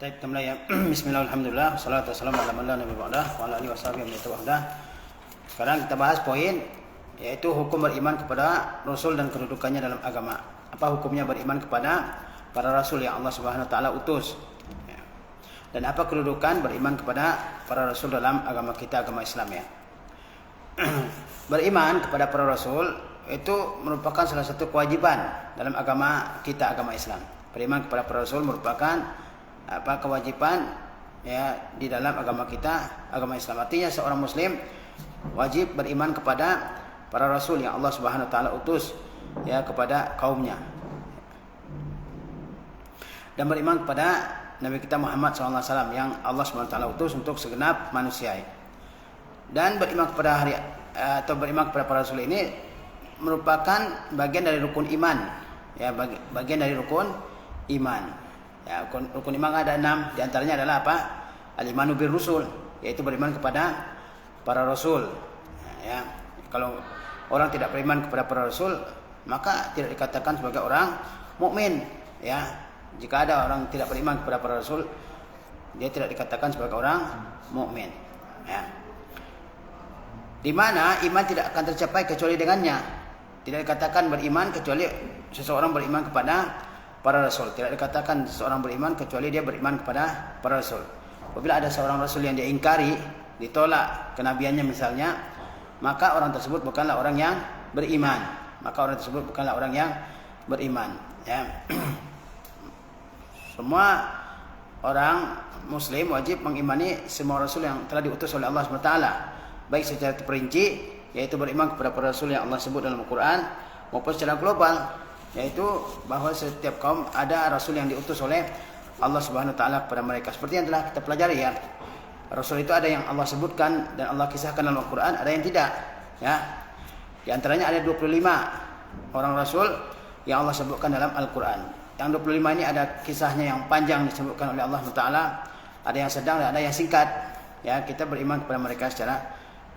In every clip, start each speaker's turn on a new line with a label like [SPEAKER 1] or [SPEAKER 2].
[SPEAKER 1] Baik, mulai ya. Bismillah, alhamdulillah, salatu wassalamu ala man la nabiyya ba'dah wa ala alihi washabihi wa tabi'in. Sekarang kita bahas poin yaitu hukum beriman kepada Rasul dan kedudukannya dalam agama. Apa hukumnya beriman kepada para Rasul yang Allah Subhanahu wa taala utus? Dan apa kedudukan beriman kepada para Rasul dalam agama kita, agama Islam ya. Beriman kepada para Rasul itu merupakan salah satu kewajiban dalam agama kita, agama Islam. Beriman kepada para Rasul merupakan kewajiban ya di dalam agama kita, agama Islam. Artinya seorang muslim wajib beriman kepada para rasul yang Allah Subhanahu wa taala utus ya kepada kaumnya. Dan beriman kepada Nabi kita Muhammad SAW yang Allah Subhanahu wa taala utus untuk segenap manusia. Dan beriman kepada beriman kepada para rasul ini merupakan bagian dari rukun iman. Ya, bagian dari rukun iman. Ya, rukun iman ada 6, di antaranya adalah apa? Al-imanu bir rusul, yaitu beriman kepada para rasul. Ya, kalau orang tidak beriman kepada para rasul, maka tidak dikatakan sebagai orang mukmin. Ya, jika ada orang tidak beriman kepada para rasul, dia tidak dikatakan sebagai orang mukmin. Ya. Di mana iman tidak akan tercapai kecuali dengannya. Tidak dikatakan beriman kecuali seseorang beriman kepada para rasul. Tidak dikatakan seseorang beriman kecuali dia beriman kepada para rasul. Apabila ada seorang rasul yang dia ingkari, ditolak kenabiannya misalnya, maka orang tersebut bukanlah orang yang beriman. Ya. Semua orang muslim wajib mengimani semua rasul yang telah diutus oleh Allah SWT, baik secara terperinci, yaitu beriman kepada para rasul yang Allah sebut dalam Al-Quran, maupun secara global, yaitu bahwa setiap kaum ada rasul yang diutus oleh Allah Subhanahu wa taala kepada mereka. Seperti yang telah kita pelajari ya. Rasul itu ada yang Allah sebutkan dan Allah kisahkan dalam Al-Qur'an, ada yang tidak, ya. Di antaranya ada 25 orang rasul yang Allah sebutkan dalam Al-Qur'an. Yang 25 ini ada kisahnya yang panjang disebutkan oleh Allah Taala, ada yang sedang dan ada yang singkat. Ya, kita beriman kepada mereka secara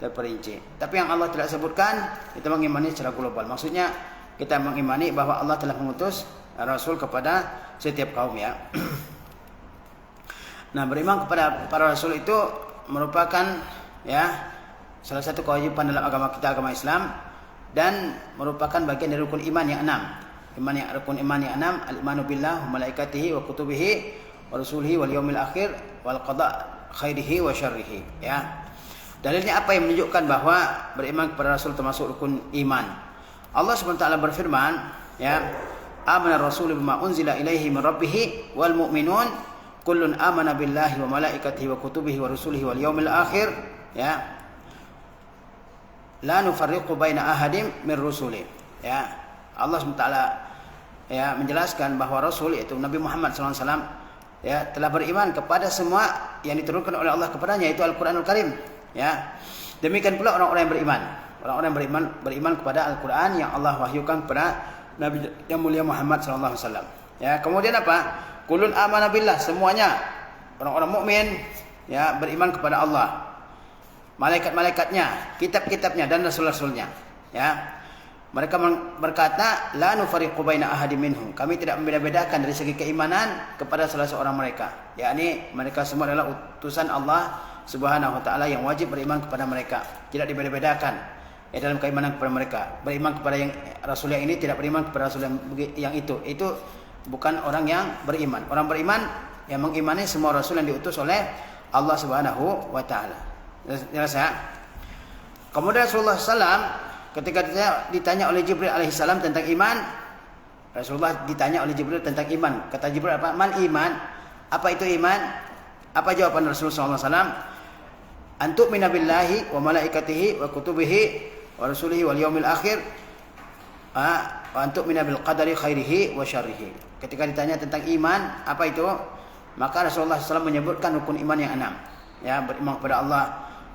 [SPEAKER 1] terperinci. Tapi yang Allah tidak sebutkan, kita mengimani secara global. Maksudnya kita mengimani bahwa Allah telah mengutus rasul kepada setiap kaum ya. Nah, beriman kepada para rasul itu merupakan ya salah satu kewajiban dalam agama kita, agama Islam, dan merupakan bagian dari rukun iman yang 6. Rukun iman yang 6, al-imanu billah wa malaikatihi wa kutubihi wa rusulihi wal yaumil akhir wal qada khairihi wa syarrihi ya. Dalilnya apa yang menunjukkan bahwa beriman kepada rasul termasuk rukun iman? Allah SWT berfirman, ya, amana rasul bima unzila ilaihi min rabbih wal mu'minun kullun amana billahi wa malaikatihi wa kutubihi wa rusulihi wal yaumil akhir, ya. La nufarriqu baina ahadim min rusuli. Ya. Allah SWT ya menjelaskan bahwa rasul yaitu Nabi Muhammad SAW ya telah beriman kepada semua yang diturunkan oleh Allah kepadanya, yaitu Al-Qur'anul Karim, ya. Demikian pula orang-orang yang beriman. Orang-orang yang beriman kepada Al-Quran yang Allah wahyukan kepada Nabi yang mulia Muhammad SAW. Ya, kemudian apa? Kulun amana billah, semuanya orang-orang mukmin ya beriman kepada Allah, malaikat-malaikatnya, kitab-kitabnya dan rasul-rasulnya. Ya, mereka berkata, la nufariqu baina ahadim minhum. Kami tidak membeda-bedakan dari segi keimanan kepada salah seorang mereka. Yakni mereka semua adalah utusan Allah Subhanahu wa taala yang wajib beriman kepada mereka. Tidak dibeda-bedakan dalam keimanan kepada mereka. Beriman kepada yang rasul yang ini, tidak beriman kepada rasul yang itu bukan orang yang beriman. Orang beriman yang mengimani semua rasul yang diutus oleh Allah Subhanahu wa taala. Jelas ya? Kemudian Rasulullah SAW ketika ditanya oleh Jibril alaihissalam tentang iman, Rasulullah ditanya oleh Jibril tentang iman. Kata Jibril apa? Man iman? Apa itu iman? Apa jawaban Rasulullah SAW? Antuk minabillahi wa malaikatihi wa kutubihi wa rasulihi wal yaumil akhir wa antuk minabil qadari khairihi wa syarrihi. Ketika ditanya tentang iman, apa itu? Maka Rasulullah SAW menyebutkan rukun iman yang 6. Ya, beriman kepada Allah,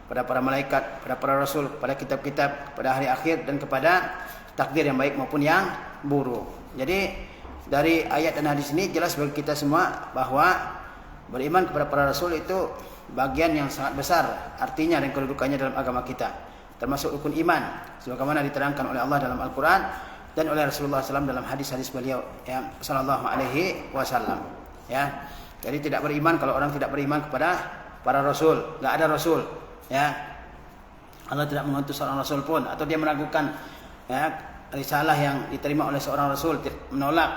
[SPEAKER 1] kepada para malaikat, kepada para rasul, kepada kitab-kitab, kepada hari akhir, dan kepada takdir yang baik maupun yang buruk. Jadi dari ayat dan hadis ini jelas bagi kita semua bahwa beriman kepada para rasul itu bagian yang sangat besar artinya dan kedudukannya dalam agama kita, termasuk rukun iman sebagaimana diterangkan oleh Allah dalam Al-Quran dan oleh Rasulullah SAW dalam hadis-hadis beliau ya sallallahu alaihi wasallam ya. Jadi tidak beriman kalau orang tidak beriman kepada para rasul, enggak ada rasul, ya. Allah tidak mengutus seorang rasul pun, atau dia meragukan ya risalah yang diterima oleh seorang rasul, menolak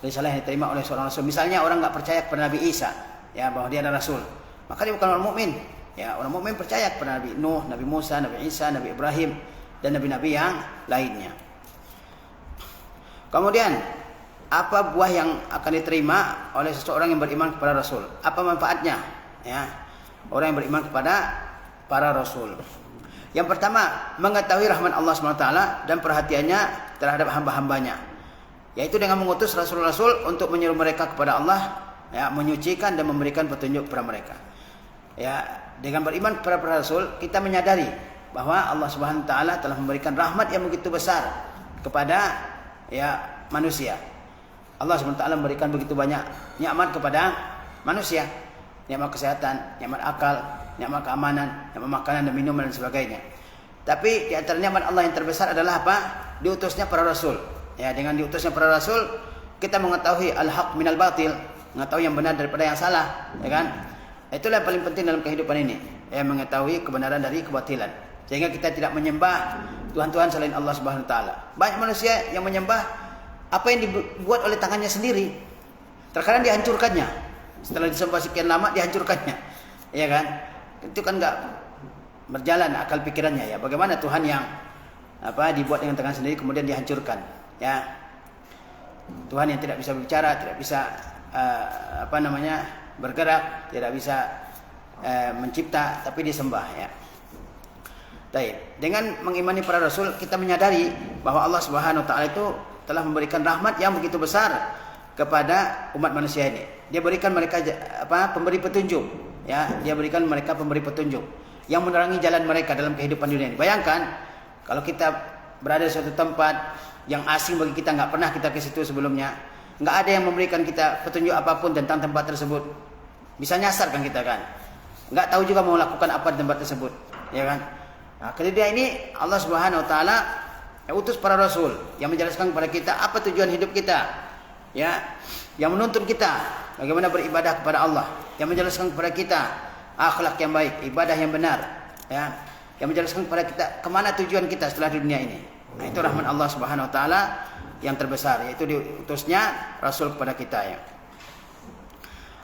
[SPEAKER 1] risalah yang diterima oleh seorang rasul. Misalnya orang enggak percaya kepada Nabi Isa, ya, bahwa dia ada rasul, maka dia bukan orang mukmin. Ya, orang mukmin percaya kepada Nabi Nuh, Nabi Musa, Nabi Isa, Nabi Ibrahim, dan nabi-nabi yang lainnya. Kemudian, apa buah yang akan diterima oleh seseorang yang beriman kepada Rasul? Apa manfaatnya? Ya, orang yang beriman kepada para Rasul. Yang pertama, mengetahui rahmat Allah SWT dan perhatiannya terhadap hamba-hambanya, yaitu dengan mengutus Rasul-Rasul untuk menyeru mereka kepada Allah, ya, menyucikan dan memberikan petunjuk kepada mereka. Ya, dengan beriman kepada para Rasul, kita menyadari bahwa Allah SWT telah memberikan rahmat yang begitu besar kepada ya manusia. Allah SWT memberikan begitu banyak nikmat kepada manusia, nikmat kesehatan, nikmat akal, nikmat keamanan, nikmat makanan dan minuman dan sebagainya. Tapi di antara nikmat Allah yang terbesar adalah apa? Diutusnya para rasul. Ya, dengan diutusnya para rasul, kita mengetahui al-haq minal batil, mengetahui yang benar daripada yang salah, ya kan? Itulah yang paling penting dalam kehidupan ini, ya, mengetahui kebenaran dari kebatilan, sehingga kita tidak menyembah Tuhan-Tuhan selain Allah Subhanahu wa taala. Banyak manusia yang menyembah apa yang dibuat oleh tangannya sendiri. Terkadang dihancurkannya. Setelah disembah sekian lama dihancurkannya. Ya kan? Itu kan enggak berjalan akal pikirannya, ya. Bagaimana Tuhan yang dibuat dengan tangan sendiri kemudian dihancurkan, ya. Tuhan yang tidak bisa berbicara, tidak bisa bergerak, tidak bisa mencipta, tapi disembah, ya. Baik, dengan mengimani para rasul, kita menyadari bahwa Allah Subhanahu wa taala itu telah memberikan rahmat yang begitu besar kepada umat manusia ini. Dia berikan mereka pemberi petunjuk, ya. Dia berikan mereka pemberi petunjuk yang menerangi jalan mereka dalam kehidupan dunia ini. Bayangkan kalau kita berada di suatu tempat yang asing bagi kita, enggak pernah kita ke situ sebelumnya, enggak ada yang memberikan kita petunjuk apapun tentang tempat tersebut. Bisa nyasar kan kita kan? Enggak tahu juga mau lakukan apa di tempat tersebut, ya kan? Nah, kemudian ini Allah Subhanahu wa taala utus para rasul yang menjelaskan kepada kita apa tujuan hidup kita, ya, yang menuntun kita bagaimana beribadah kepada Allah, yang menjelaskan kepada kita akhlak yang baik, ibadah yang benar, ya, yang menjelaskan kepada kita kemana tujuan kita setelah di dunia ini. Nah, itu rahmat Allah Subhanahu wa taala yang terbesar, yaitu diutusnya rasul kepada kita, ya.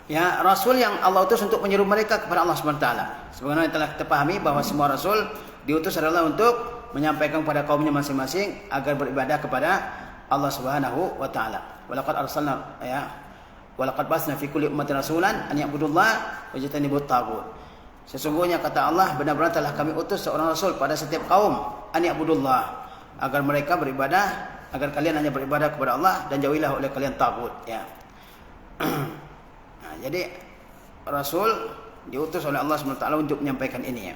[SPEAKER 1] Ya, rasul yang Allah utus untuk menyeru mereka kepada Allah Subhanahu wa taala. Sebagaimana telah kita pahami bahwa semua rasul diutus adalah untuk menyampaikan kepada kaumnya masing-masing agar beribadah kepada Allah Subhanahu wa taala. Walaqad arsalna, ya, walaqad basna fi kulli ummatin rasulan an ya'budullaha wa yajtanibut taghut. Sesungguhnya kata Allah, benar-benar telah kami utus seorang rasul pada setiap kaum an ya'budullah, agar mereka beribadah, agar kalian hanya beribadah kepada Allah dan jauhilah oleh kalian taghut, ya. Nah, jadi rasul diutus oleh Allah Subhanahu wa taala untuk menyampaikan ini, ya.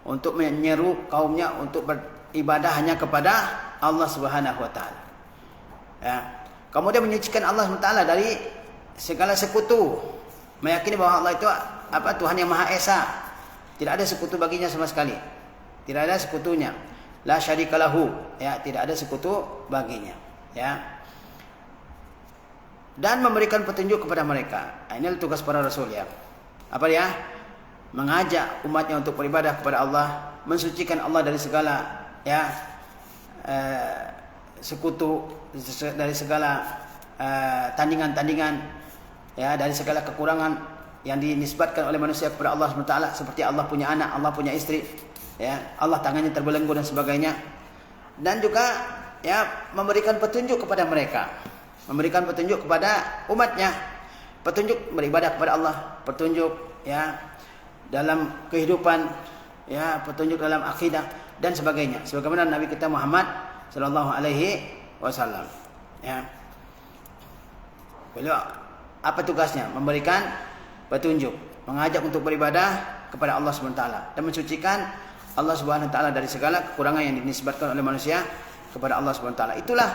[SPEAKER 1] Untuk menyeru kaumnya untuk beribadah hanya kepada Allah Subhanahu wa taala. Ya. Kemudian menyucikan Allah Subhanahu wa taala dari segala sekutu. Meyakini bahwa Allah itu Tuhan yang Maha Esa. Tidak ada sekutu baginya sama sekali. Tidak ada sekutunya. La syarika lahu, ya, tidak ada sekutu baginya, ya. Dan memberikan petunjuk kepada mereka. Nah, ini tugas para rasul, ya. Apa dia? Mengajak umatnya untuk beribadah kepada Allah, mensucikan Allah dari segala, ya, sekutu, dari segala tandingan-tandingan, ya, dari segala kekurangan yang dinisbatkan oleh manusia kepada Allah SWT, seperti Allah punya anak, Allah punya istri, ya, Allah tangannya terbelenggu dan sebagainya. Dan juga, ya, memberikan petunjuk kepada mereka, memberikan petunjuk kepada umatnya, petunjuk beribadah kepada Allah, petunjuk, ya, dalam kehidupan, ya, petunjuk dalam akidah dan sebagainya. Sebagaimana Nabi kita Muhammad sallallahu alaihi wasallam, ya. Beliau apa tugasnya? Memberikan petunjuk, mengajak untuk beribadah kepada Allah Subhanahu wa taala dan mensucikan Allah Subhanahu wa taala dari segala kekurangan yang dinisbatkan oleh manusia kepada Allah Subhanahu wa taala. Itulah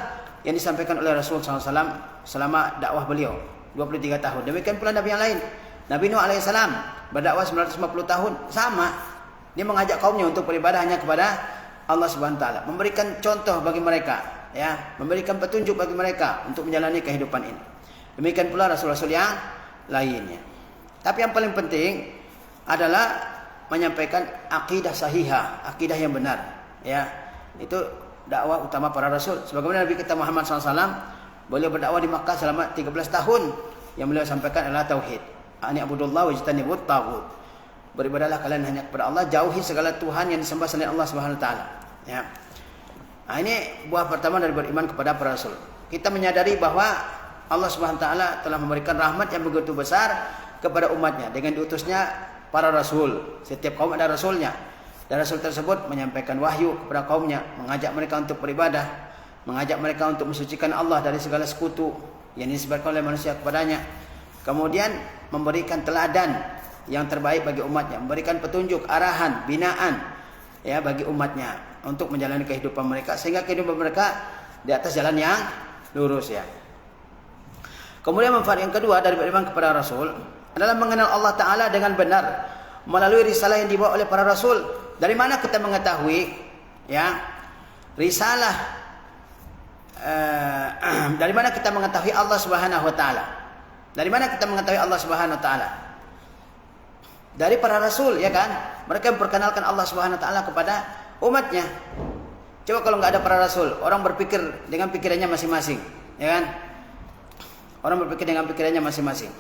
[SPEAKER 1] yang disampaikan oleh Rasul sallallahu alaihi wasallam selama dakwah beliau 23 tahun. Demikian pula nabi yang lain. Nabi Nuh alaihissalam berdakwah 950 tahun, sama. Dia mengajak kaumnya untuk beribadah hanya kepada Allah Subhanahu wa taala, memberikan contoh bagi mereka, ya, memberikan petunjuk bagi mereka untuk menjalani kehidupan ini. Demikian pula rasul-rasul yang lainnya. Tapi yang paling penting adalah menyampaikan akidah sahihah, akidah yang benar. Ya, itu dakwah utama para rasul. Sebagaimana Nabi kita Muhammad SAW, beliau berdakwah di Makkah selama 13 tahun. Yang beliau sampaikan adalah tauhid. Ani abudullah wajtanibut taghut. Beribadahlah kalian hanya kepada Allah, jauhi segala Tuhan yang disembah selain Allah Subhanahu wa taala. Ya. Nah, ini buah pertama dari beriman kepada para rasul. Kita menyadari bahwa Allah Subhanahu wa taala telah memberikan rahmat yang begitu besar kepada umatnya dengan diutusnya para rasul. Setiap kaum ada rasulnya. Dan rasul tersebut menyampaikan wahyu kepada kaumnya, mengajak mereka untuk beribadah, mengajak mereka untuk mensucikan Allah dari segala sekutu yang disebabkan oleh manusia kepadanya. Kemudian memberikan teladan yang terbaik bagi umatnya, memberikan petunjuk, arahan, binaan ya bagi umatnya untuk menjalani kehidupan mereka sehingga kehidupan mereka di atas jalan yang lurus ya. Kemudian manfaat yang kedua dari beriman kepada Rasul adalah mengenal Allah Ta'ala dengan benar melalui risalah yang dibawa oleh para Rasul. Dari mana kita mengetahui ya risalah? Dari mana kita mengetahui Allah Subhanahu Wa Ta'ala? Dari mana kita mengetahui Allah Subhanahu Wa Ta'ala? Dari para Rasul ya kan? Mereka memperkenalkan Allah Subhanahu Wa Ta'ala kepada umatnya. Coba kalau nggak ada para Rasul, orang berpikir dengan pikirannya masing-masing, ya kan? Orang berpikir dengan pikirannya masing-masing.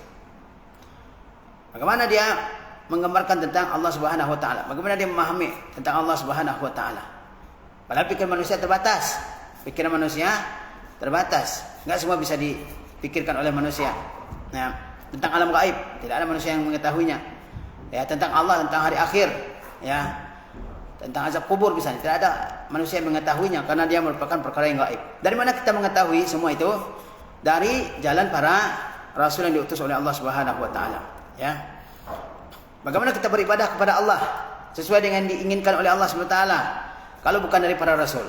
[SPEAKER 1] Bagaimana dia menggambarkan tentang Allah Subhanahu Wa Ta'ala? Bagaimana dia memahami tentang Allah Subhanahu Wa Ta'ala? Padahal pikiran manusia terbatas. Pikiran manusia terbatas. Nggak semua bisa dipikirkan oleh manusia. Nah, tentang alam gaib tidak ada manusia yang mengetahuinya. Ya, tentang Allah, tentang hari akhir, ya, tentang azab kubur misalnya, tidak ada manusia yang mengetahuinya karena dia merupakan perkara yang gaib. Dari mana kita mengetahui semua itu? Dari jalan para rasul yang diutus oleh Allah Subhanahu Wa Ta'ala. Ya. Bagaimana kita beribadah kepada Allah sesuai dengan diinginkan oleh Allah Subhanahu Wa Ta'ala? Kalau bukan dari para rasul.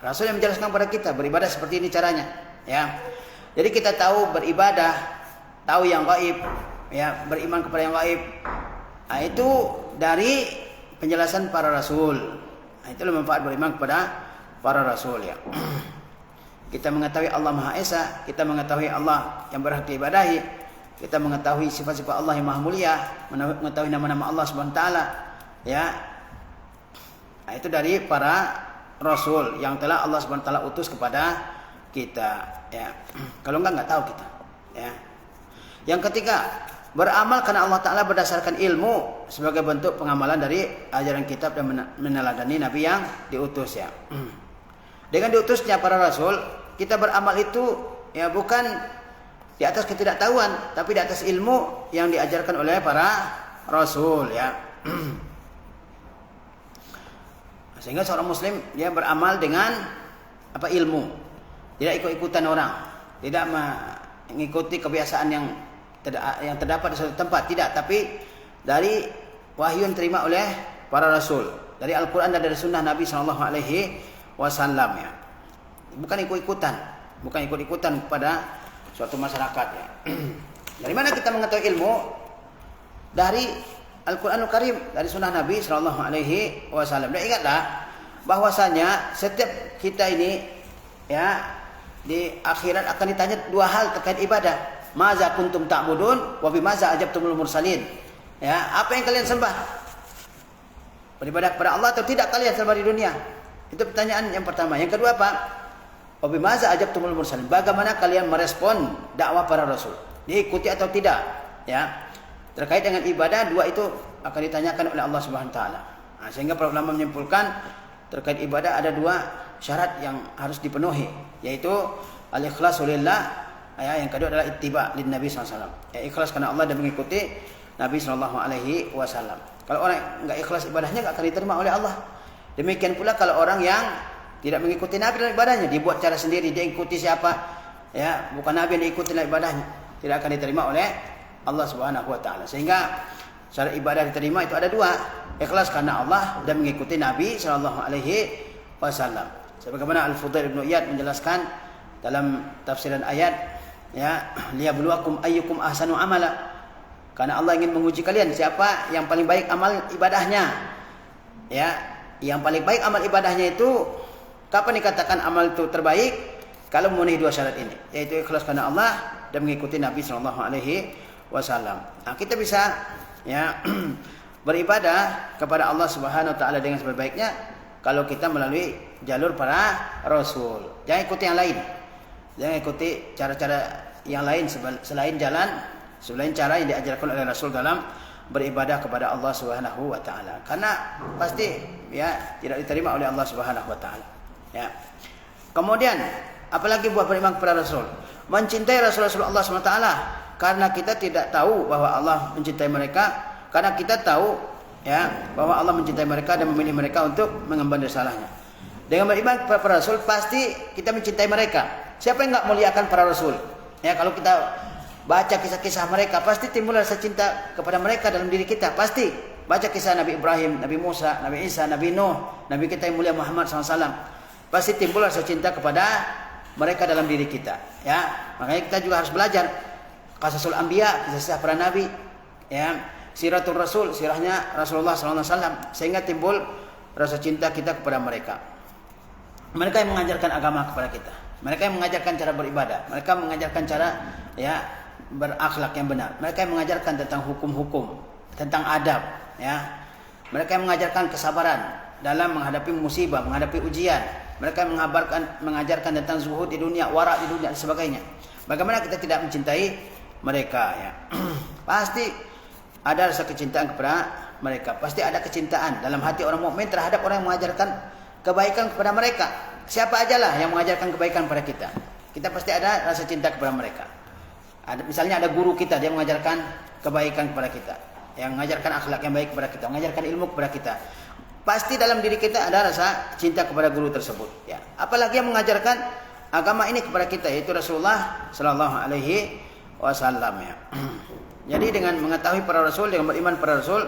[SPEAKER 1] Rasul yang menjelaskan kepada kita beribadah seperti ini caranya. Ya. Jadi kita tahu beribadah, tahu yang gaib, ya, beriman kepada yang gaib. Nah, itu dari penjelasan para rasul. Nah, itulah manfaat beriman kepada para rasul ya. Kita mengetahui Allah Maha Esa, kita mengetahui Allah yang berhak diibadahi, kita mengetahui sifat-sifat Allah yang Maha Mulia, mengetahui nama-nama Allah Subhanahu wa taala ya. Nah, itu dari para rasul yang telah Allah Subhanahu wa taala utus kepada kita ya. Kalau enggak tahu kita ya. Yang ketiga, beramal karena Allah Ta'ala berdasarkan ilmu sebagai bentuk pengamalan dari ajaran kitab dan meneladani Nabi yang diutus ya. Dengan diutusnya para rasul, kita beramal itu ya bukan di atas ketidaktahuan, tapi di atas ilmu yang diajarkan oleh para rasul ya. Sehingga seorang muslim dia beramal dengan apa ilmu, tidak ikut-ikutan orang, tidak mengikuti kebiasaan yang terdapat di suatu tempat, tidak, tapi dari wahyu yang terima oleh para rasul, dari Al-Quran dan dari sunnah Nabi SAW ya. Bukan ikut-ikutan kepada suatu masyarakat ya. Dari mana kita mengetahui ilmu? Dari Al-Quranul Karim, dari sunnah Nabi SAW. Dan ingatlah bahwasanya setiap kita ini ya di akhirat akan ditanya dua hal terkait ibadah. Maza kuntum ta'budun wa bimaza ajabtumul mursalin. Ya, apa yang kalian sembah? Beribadah kepada Allah atau tidak kalian selama di dunia? Itu pertanyaan yang pertama. Yang kedua apa? Wa bimaza ajabtumul mursalin. Bagaimana kalian merespon dakwah para rasul? Diikuti atau tidak? Ya. Terkait dengan ibadah, dua itu akan ditanyakan oleh Allah Subhanahu wa taala. Nah, sehingga para ulama menyimpulkan terkait ibadah ada dua syarat yang harus dipenuhi, yaitu al-ikhlasu lillah. Ya, yang kedua adalah ittiba lin Nabi SAW. Ya, ikhlas karena Allah dan mengikuti Nabi SAW. Kalau orang enggak ikhlas ibadahnya enggak akan diterima oleh Allah. Demikian pula kalau orang yang tidak mengikuti Nabi dalam ibadahnya, dibuat cara sendiri, dia ikuti siapa? Ya, bukan Nabi yang diikuti dalam ibadahnya, tidak akan diterima oleh Allah Subhanahu wa taala. Sehingga syarat ibadah diterima itu ada dua, ikhlas karena Allah dan mengikuti Nabi SAW. Sebagaimana Al-Fudail bin Iyad menjelaskan dalam tafsiran ayat ya, liyabluwakum ayyukum ahsanu amala. Karena Allah ingin menguji kalian siapa yang paling baik amal ibadahnya. Ya, yang paling baik amal ibadahnya itu kapan dikatakan amal itu terbaik? Kalau memenuhi dua syarat ini, yaitu ikhlas karena Allah dan mengikuti Nabi SAW. wasallam. Nah, kita bisa ya beribadah kepada Allah Subhanahu wa taala dengan sebaik-baiknya kalau kita melalui jalur para rasul. Jangan ikuti yang lain. Jangan ikuti cara-cara yang lain selain cara yang diajarkan oleh Rasul dalam beribadah kepada Allah Subhanahu wa taala. Karena pasti ya tidak diterima oleh Allah Subhanahu wa taala. Ya. Kemudian apalagi buat beriman kepada Rasul, mencintai Rasul-Rasul Allah Subhanahu wa taala karena kita tidak tahu bahwa Allah mencintai mereka, karena kita tahu ya bahwa Allah mencintai mereka dan memilih mereka untuk mengemban risalahnya. Dengan beriman kepada para Rasul pasti kita mencintai mereka. Siapa yang enggak muliakan para Rasul? Ya, kalau kita baca kisah-kisah mereka pasti timbul rasa cinta kepada mereka dalam diri kita. Pasti baca kisah Nabi Ibrahim, Nabi Musa, Nabi Isa, Nabi Nuh, Nabi kita yang mulia Muhammad SAW. Pasti timbul rasa cinta kepada mereka dalam diri kita. Ya, makanya kita juga harus belajar Qasasul Anbiya, kisah para nabi, ya, Siratul Rasul, sirahnya Rasulullah SAW, sehingga timbul rasa cinta kita kepada mereka. Mereka yang mengajarkan agama kepada kita, mereka yang mengajarkan cara beribadah, mereka mengajarkan cara ya berakhlak yang benar, mereka yang mengajarkan tentang hukum-hukum, tentang adab, ya, mereka yang mengajarkan kesabaran dalam menghadapi musibah, menghadapi ujian, mereka yang mengajarkan tentang zuhud di dunia, wara di dunia dan sebagainya. Bagaimana kita tidak mencintai mereka, ya? Pasti ada rasa kecintaan kepada mereka, pasti ada kecintaan dalam hati orang mukmin terhadap orang yang mengajarkan kebaikan kepada mereka. Siapa ajalah yang mengajarkan kebaikan kepada kita, kita pasti ada rasa cinta kepada mereka. Misalnya ada guru kita, dia mengajarkan kebaikan kepada kita, yang mengajarkan akhlak yang baik kepada kita, mengajarkan ilmu kepada kita. Pasti dalam diri kita ada rasa cinta kepada guru tersebut. Ya. Apalagi yang mengajarkan agama ini kepada kita, yaitu Rasulullah Sallallahu Alaihi Wasallam. Ya. Jadi dengan mengetahui para Rasul, dengan beriman para Rasul,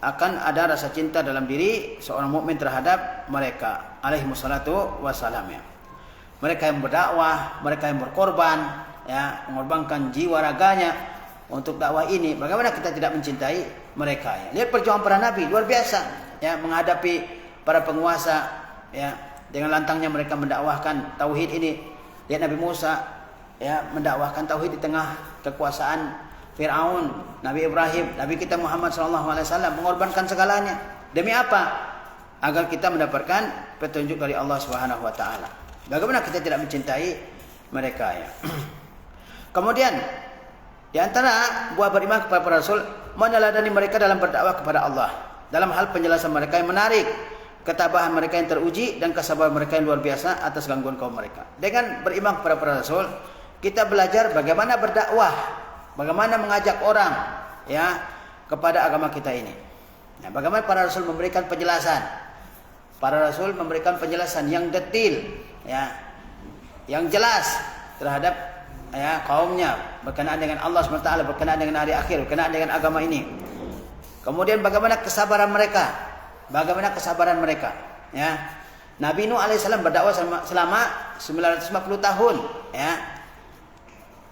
[SPEAKER 1] akan ada rasa cinta dalam diri seorang mukmin terhadap mereka alaihi wassalatu wassalam, ya. Mereka yang berdakwah, mereka yang berkorban, ya, mengorbankan jiwa raganya untuk dakwah ini. Bagaimana kita tidak mencintai mereka, ya? Lihat perjuangan para nabi luar biasa, ya, menghadapi para penguasa, ya, dengan lantangnya mereka mendakwahkan tauhid ini. Lihat Nabi Musa, ya, mendakwahkan tauhid di tengah kekuasaan Fir'aun, Nabi Ibrahim, Nabi kita Muhammad SAW mengorbankan segalanya. Demi apa? Agar kita mendapatkan petunjuk dari Allah Subhanahu wa taala. Bagaimana kita tidak mencintai mereka, ya? Kemudian di antara buah beriman kepada para rasul, meneladani mereka dalam berdakwah kepada Allah. Dalam hal penjelasan mereka yang menarik, ketabahan mereka yang teruji dan kesabaran mereka yang luar biasa atas gangguan kaum mereka. Dengan beriman kepada para rasul, kita belajar bagaimana berdakwah, bagaimana mengajak orang, ya, kepada agama kita ini. Nah, bagaimana para rasul memberikan penjelasan? Para rasul memberikan penjelasan yang detail, ya, yang jelas terhadap, ya, kaumnya berkenaan dengan Allah SWT, berkenaan dengan hari akhir, berkenaan dengan agama ini. Kemudian bagaimana kesabaran mereka? Bagaimana kesabaran mereka? Ya, Nabi Nuh alaihissalam berdakwah selama 950 tahun, ya.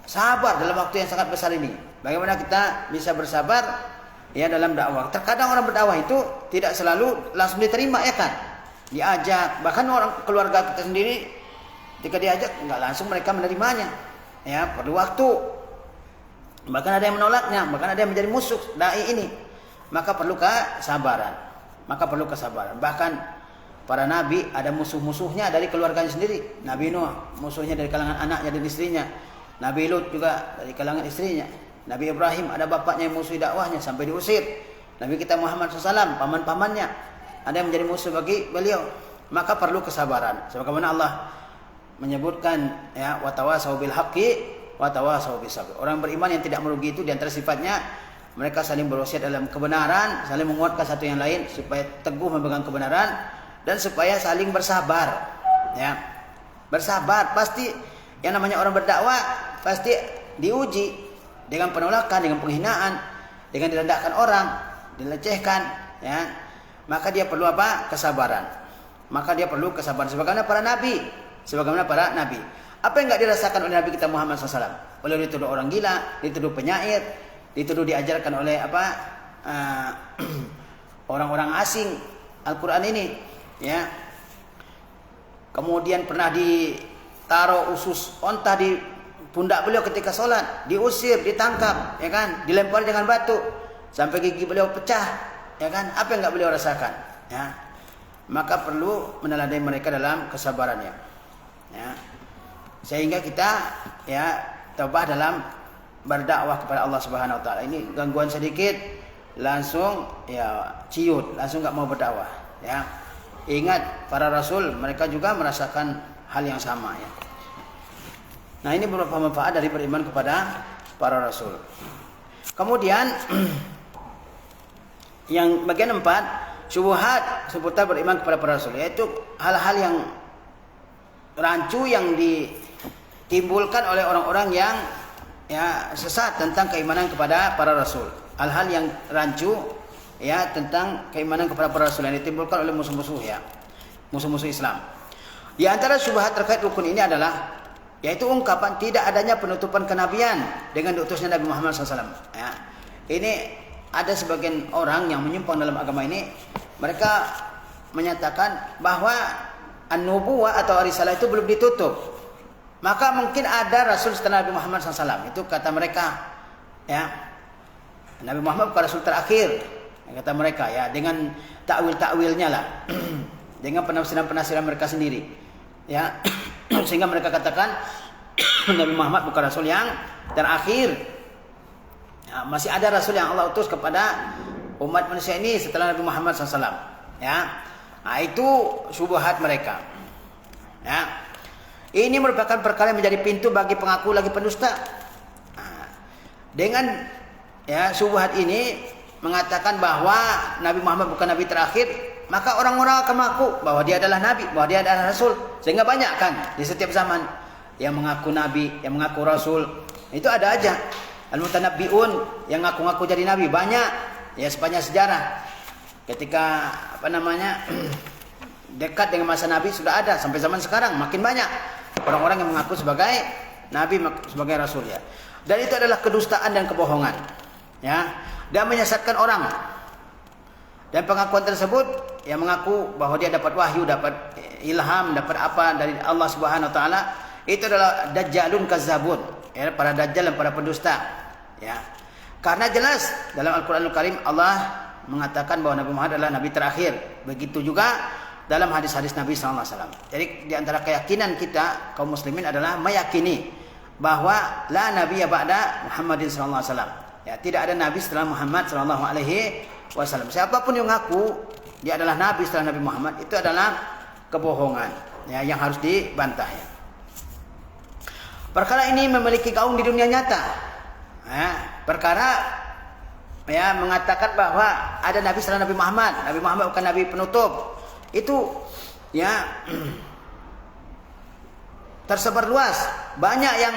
[SPEAKER 1] Sabar dalam waktu yang sangat besar ini. Bagaimana kita bisa bersabar, ya, dalam dakwah? Terkadang orang berdakwah itu tidak selalu langsung diterima, ya kan? Diajak, bahkan orang keluarga kita sendiri ketika diajak enggak langsung mereka menerimanya. Ya, perlu waktu. Bahkan ada yang menolaknya, bahkan ada yang menjadi musuh dai ini. Maka perlu kesabaran. Maka perlu kesabaran. Bahkan para nabi ada musuh-musuhnya dari keluarganya sendiri. Nabi Nuh musuhnya dari kalangan anaknya dan istrinya. Nabi Lut juga dari kalangan istrinya. Nabi Ibrahim ada bapaknya yang musuh dakwahnya sampai diusir. Nabi kita Muhammad SAW, paman-pamannya ada yang menjadi musuh bagi beliau. Maka perlu kesabaran. Sebagaimana Allah menyebutkan, ya, watawasau bil haqqi watawasau bis sabr. Orang beriman yang tidak merugi itu di antara sifatnya mereka saling berwasiat dalam kebenaran, saling menguatkan satu yang lain supaya teguh memegang kebenaran dan supaya saling bersabar, ya. Bersabar, pasti yang namanya orang berdakwah pasti diuji dengan penolakan, dengan penghinaan, dengan direndahkan orang, dilecehkan, ya. Maka dia perlu apa? Kesabaran. Maka dia perlu kesabaran sebagaimana para nabi, sebagaimana para nabi. Apa yang enggak dirasakan oleh Nabi kita Muhammad SAW? Oleh dituduh orang gila, dituduh penyair, dituduh diajarkan oleh orang-orang asing Al-Quran ini, ya. Kemudian pernah ditaruh usus onta di pundak beliau ketika sholat, diusir, ditangkap, ya kan, dilempar dengan batu sampai gigi beliau pecah, ya kan, apa yang nggak beliau rasakan, ya. Maka perlu meneladani mereka dalam kesabarannya, ya. Sehingga kita ya tabah dalam berdakwah kepada Allah Subhanahu wa taala. Ini gangguan sedikit langsung ya ciut, langsung nggak mau berdakwah, ya. Ingat para rasul mereka juga merasakan hal yang sama, ya. Nah, ini beberapa manfaat dari beriman kepada para rasul. Kemudian yang bagian 4, syubhat seputar beriman kepada para rasul, yaitu hal-hal yang rancu yang ditimbulkan oleh orang-orang yang ya sesat tentang keimanan kepada para rasul. Hal-hal yang rancu ya tentang keimanan kepada para rasul yang ditimbulkan oleh musuh-musuh, ya, musuh-musuh Islam. Di antara syubhat terkait rukun ini adalah yaitu ungkapan tidak adanya penutupan kenabian dengan diutusnya Nabi Muhammad SAW. Ya. Ini ada sebagian orang yang menyimpang dalam agama ini, mereka menyatakan bahwa an-nubuwah atau risalah itu belum ditutup. Maka mungkin ada rasul setelah Nabi Muhammad SAW. Itu kata mereka, ya. Nabi Muhammad bukan rasul terakhir, kata mereka, ya, dengan takwil-takwilnya lah, dengan penafsiran-penafsiran mereka sendiri, ya. Sehingga mereka katakan Nabi Muhammad bukan rasul yang terakhir. Ya, masih ada rasul yang Allah utus kepada umat manusia ini setelah Nabi Muhammad SAW. Ya, nah, itu syubhat mereka. Ya, ini merupakan perkara yang menjadi pintu bagi pengaku lagi pendusta. Nah, dengan ya syubhat ini mengatakan bahwa Nabi Muhammad bukan nabi terakhir, maka orang-orang akan mengaku bahwa dia adalah nabi, bahwa dia adalah rasul. Sehingga banyak kan di setiap zaman yang mengaku nabi, yang mengaku rasul. Itu ada aja. Al-mutanabbi'un yang ngaku-ngaku jadi nabi banyak, ya, sepanjang sejarah. Ketika dekat dengan masa nabi sudah ada, sampai zaman sekarang makin banyak orang-orang yang mengaku sebagai nabi, sebagai rasul, ya. Dan itu adalah kedustaan dan kebohongan, ya, dan menyesatkan orang. Dan pengakuan tersebut yang mengaku bahwa dia dapat wahyu, dapat ilham, dapat apa dari Allah Subhanahu wa taala, itu adalah dajjalun kazzabun, ya, para dajjal dan para pendusta, ya. Karena jelas dalam Al-Qur'anul Karim Allah mengatakan bahwa Nabi Muhammad adalah nabi terakhir. Begitu juga dalam hadis-hadis Nabi sallallahu alaihi wasallam. Jadi di antara keyakinan kita kaum muslimin adalah meyakini bahwa la nabiyya ba'da Muhammadin sallallahu alaihi wasallam. Ya, tidak ada nabi setelah Muhammad sallallahu alaihi wasallam. Siapapun yang ngaku dia adalah nabi setelah Nabi Muhammad, itu adalah kebohongan, ya, yang harus dibantah, ya. Perkara ini memiliki gaung di dunia nyata. Ya, perkara ya mengatakan bahwa ada nabi setelah Nabi Muhammad. Nabi Muhammad bukan nabi penutup. Itu ya tersebar luas. Banyak yang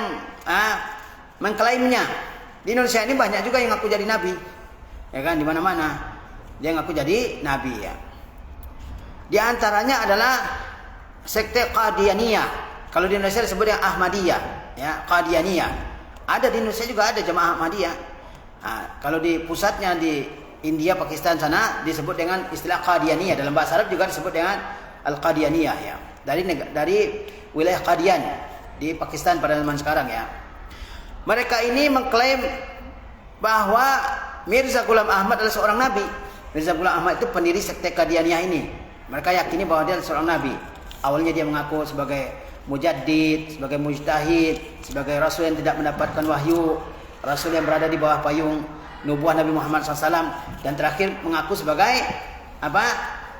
[SPEAKER 1] mengklaimnya. Di Indonesia ini banyak juga yang ngaku jadi nabi. Ya kan, di mana-mana dia ngaku jadi nabi, ya. Di antaranya adalah sekte Qadianiyah. Kalau di Indonesia disebut yang Ahmadiyah, ya, Qadianiyah. Ada di Indonesia juga ada jemaah Ahmadiyah. Nah, kalau di pusatnya di India, Pakistan sana disebut dengan istilah Qadianiyah. Dalam bahasa Arab juga disebut dengan Al-Qadianiyah, ya. Dari wilayah Qadian di Pakistan pada zaman sekarang, ya. Mereka ini mengklaim bahwa Mirza Ghulam Ahmad adalah seorang nabi. Mirza Ghulam Ahmad itu pendiri sekte Qadianiyah ini. Mereka yakini bahwa dia adalah seorang nabi. Awalnya dia mengaku sebagai mujaddid, sebagai mujtahid, sebagai rasul yang tidak mendapatkan wahyu, rasul yang berada di bawah payung nubuah Nabi Muhammad SAW, dan terakhir mengaku sebagai apa?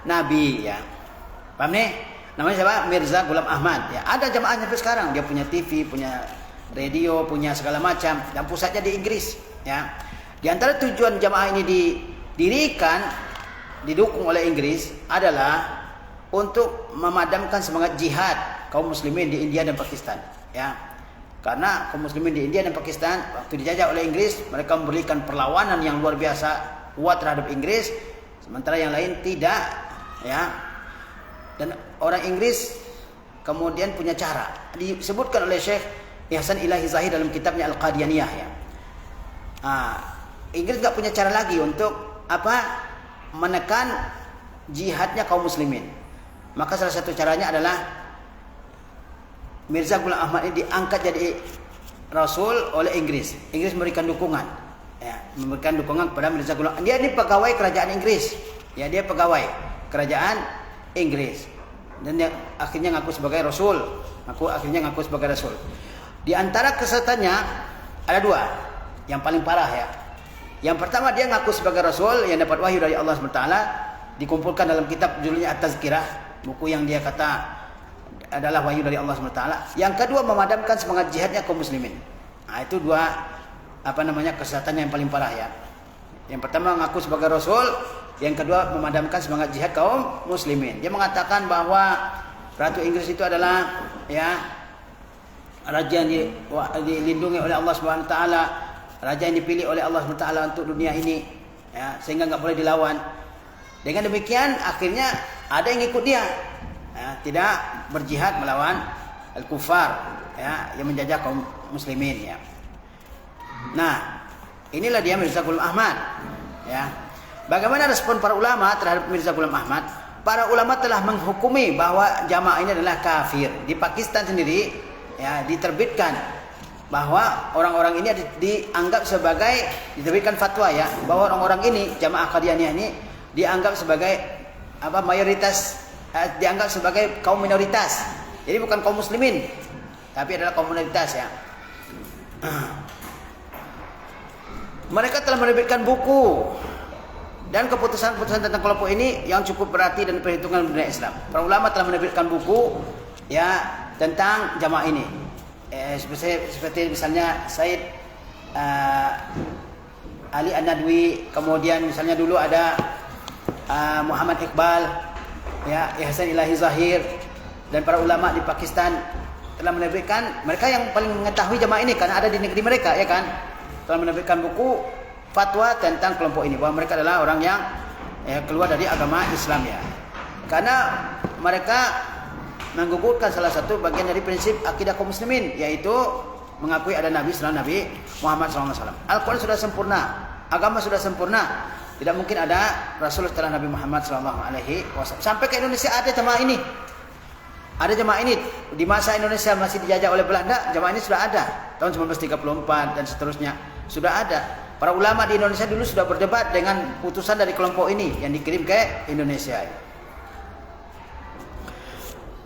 [SPEAKER 1] Nabi, ya. Paham nih? Namanya siapa? Mirza Ghulam Ahmad, ya. Ada jamaahnya sampai sekarang. Dia punya TV, punya radio, punya segala macam, dan pusatnya di Inggris, ya. Di antara tujuan jamaah ini didirikan, didukung oleh Inggris adalah untuk memadamkan semangat jihad kaum muslimin di India dan Pakistan, ya. Karena kaum muslimin di India dan Pakistan waktu dijajah oleh Inggris, mereka memberikan perlawanan yang luar biasa kuat terhadap Inggris, sementara yang lain tidak, ya. Dan orang Inggris kemudian punya cara, disebutkan oleh Syekh Ihsan Ilahi Zahir dalam kitabnya Al-Qadianiyah, ya. Inggris nggak punya cara lagi untuk apa? Menekan jihadnya kaum muslimin. Maka salah satu caranya adalah Mirza Ghulam Ahmad ini diangkat jadi Rasul oleh Inggris. Inggris memberikan dukungan, ya, memberikan dukungan kepada Mirza Ghulam. Dia ini pegawai kerajaan Inggris, ya, dia pegawai kerajaan Inggris, dan dia akhirnya ngaku sebagai Rasul, akhirnya ngaku sebagai Rasul. Di antara kesesatannya ada dua, yang paling parah ya. Yang pertama, dia ngaku sebagai Rasul yang dapat wahyu dari Allah SWT, dikumpulkan dalam kitab judulnya At-Tazkirah, buku yang dia kata adalah wahyu dari Allah SWT. Yang kedua, memadamkan semangat jihadnya kaum muslimin. Nah, itu dua kesesatan yang paling parah ya. Yang pertama ngaku sebagai Rasul, yang kedua memadamkan semangat jihad kaum muslimin. Dia mengatakan bahwa Ratu Inggris itu adalah ya raja yang dilindungi oleh Allah SWT, raja yang dipilih oleh Allah SWT untuk dunia ini, ya, sehingga nggak boleh dilawan. Dengan demikian akhirnya ada yang ikut dia, ya, tidak berjihad melawan al-kufar, ya, yang menjajah kaum muslimin, ya. Nah, inilah dia Mirza Ghulam Ahmad, ya. Bagaimana respon para ulama terhadap Mirza Ghulam Ahmad? Para ulama telah menghukumi bahwa jamaah ini adalah kafir. Di Pakistan sendiri, ya, diterbitkan bahwa orang-orang ini dianggap sebagai, diterbitkan fatwa, ya, bahwa orang-orang ini jamaah Qadianiyah ini dianggap sebagai mayoritas, dianggap sebagai kaum minoritas. Jadi bukan kaum muslimin, tapi adalah kaum minoritas, ya. Mereka telah menerbitkan buku dan keputusan-keputusan tentang kelompok ini yang cukup berarti dan perhitungan dunia Islam. Para ulama telah menerbitkan buku, ya, tentang jamaah ini. Seperti misalnya Said Ali An-Nadwi, kemudian misalnya dulu ada Muhammad Iqbal, ya, Ihsan Ilahi Zahir, dan para ulama di Pakistan telah menerbitkan, mereka yang paling mengetahui jamaah ini karena ada di negeri mereka, ya kan, telah menerbitkan buku fatwa tentang kelompok ini, bahwa mereka adalah orang yang keluar dari agama Islam, ya, karena mereka menggugurkan salah satu bagian dari prinsip akidah kaum muslimin, yaitu mengakui ada Nabi setelah Nabi Muhammad SAW. Al-Quran sudah sempurna, agama sudah sempurna, tidak mungkin ada Rasul setelah Nabi Muhammad SAW. Sampai ke Indonesia ada jamaah ini. Ada jamaah ini di masa Indonesia masih dijajah oleh Belanda, jamaah ini sudah ada tahun 1934 dan seterusnya, sudah ada. Para ulama di Indonesia dulu sudah berdebat dengan putusan dari kelompok ini yang dikirim ke Indonesia.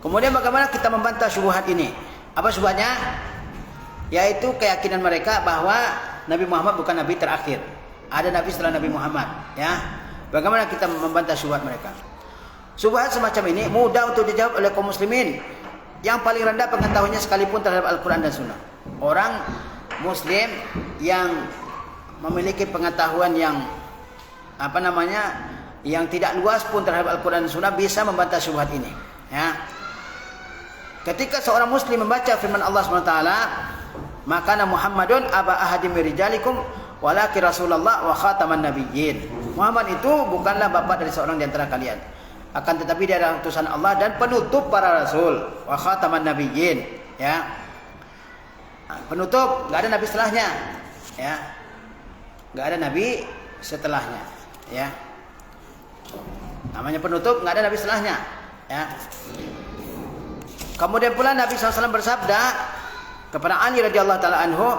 [SPEAKER 1] Kemudian bagaimana kita membantah syubhat ini? Apa syubhatnya? Yaitu keyakinan mereka bahwa Nabi Muhammad bukan nabi terakhir. Ada nabi setelah Nabi Muhammad, ya. Bagaimana kita membantah syubhat mereka? Syubhat semacam ini mudah untuk dijawab oleh kaum muslimin yang paling rendah pengetahuannya sekalipun terhadap Al-Quran dan Sunnah. Orang muslim yang memiliki pengetahuan yang yang tidak luas pun terhadap Al-Quran dan Sunnah bisa membantah syubhat ini, ya. Ketika seorang muslim membaca firman Allah SWT, maka Muhammadun aba ahadim mirijalikum walakin Rasulullah wa khataman nabiyyin. Muhammad itu bukanlah bapak dari seorang di antara kalian, akan tetapi dia adalah utusan Allah dan penutup para rasul, wa khataman nabiyyin, ya. Penutup, enggak ada nabi setelahnya, ya. Enggak ada nabi setelahnya, ya. Namanya penutup, enggak ada nabi setelahnya, ya. Kemudian pula Nabi SAW bersabda kepada Ali radhiyallahu taala anhu,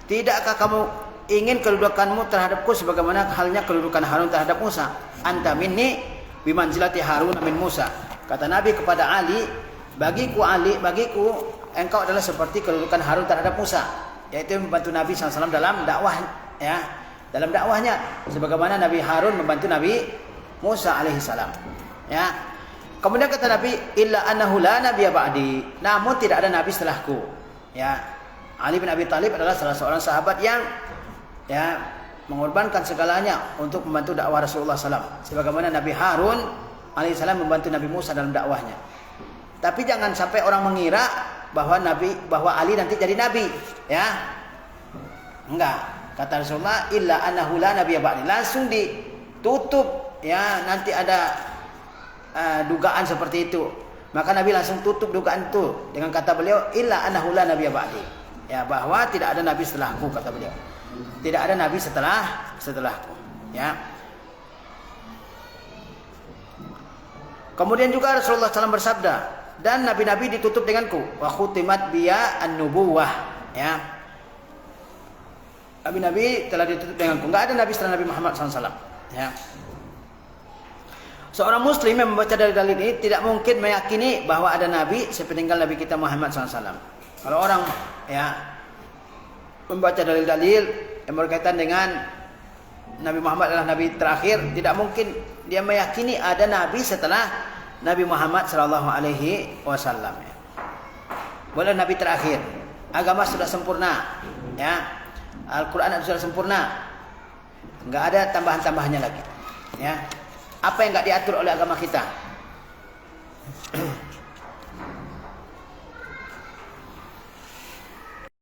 [SPEAKER 1] tidakkah kamu ingin kedudukanmu terhadapku sebagaimana halnya kedudukan Harun terhadap Musa? Anta minni bimanzilati Harun min Musa. Kata Nabi kepada Ali, bagiku engkau adalah seperti kedudukan Harun terhadap Musa, yaitu membantu Nabi SAW dalam dakwah, ya, dalam dakwahnya sebagaimana Nabi Harun membantu Nabi Musa alaihissalam, ya. Kemudian kata Nabi, illa annahu la nabiyya ba'di, namun tidak ada nabi setelahku, ya. Ali bin Abi Thalib adalah salah seorang sahabat yang, ya, mengorbankan segalanya untuk membantu dakwah Rasulullah SAW, sebagaimana Nabi Harun alaihissalam membantu Nabi Musa dalam dakwahnya. Tapi jangan sampai orang mengira bahwa Ali nanti jadi nabi, ya. Enggak. Kata Rasulullah, illa annahu la nabiyya ba'di, langsung ditutup, ya, nanti ada dugaan seperti itu. Maka Nabi langsung tutup dugaan itu dengan kata beliau, illa annahu la nabiyya ba'di, ya, bahwa tidak ada nabi setelahku, kata beliau. Tidak ada nabi setelahku, ya. Kemudian juga Rasulullah SAW bersabda, dan nabi-nabi ditutup denganku, wa khutimat biya an-nubuwah, Ya. Nabi-nabi telah ditutup dengan hukum. Enggak ada nabi setelah Nabi Muhammad SAW. Ya. Seorang muslim yang membaca dalil-dalil ini tidak mungkin meyakini bahwa ada nabi sepeninggal Nabi kita Muhammad SAW. Kalau orang ya membaca dalil-dalil yang berkaitan dengan Nabi Muhammad adalah nabi terakhir, tidak mungkin dia meyakini ada nabi setelah Nabi Muhammad SAW. Boleh nabi terakhir. Agama sudah sempurna, ya. Al-Quran sudah sempurna, nggak ada tambahan-tambahannya lagi. Ya, apa yang nggak diatur oleh agama kita?